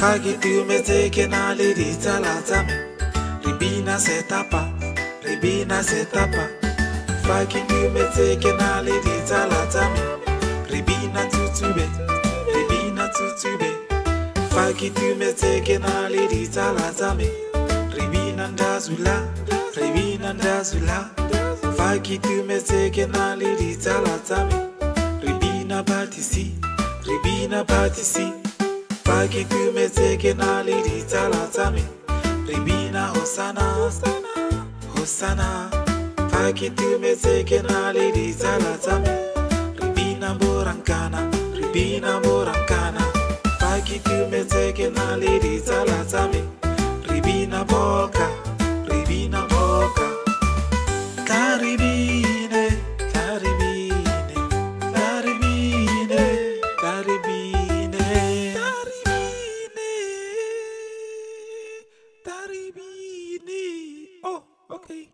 Fagitu me teke na lidita latame. Ribina setapa, ribina setapa. Fagitu me teke na lidita latame. Ribina tutube, ribina tutube. Fagitu me teke na lidita latame. Ribina ndazula, ribina ndazula. Fagitu me teke na lidita latame. Ribina batisi, ribina batisi. Fagitu me teke na lidita latame. Ribina hosana, hosana. Fagitu me teke na lidita latame. Ribina borankana, ribina borankana. Fagitu me teke na lidita latame. Ribina boka, ribina boka. Caribine, Caribine, Caribine, Caribine, Caribine. Oh, okay.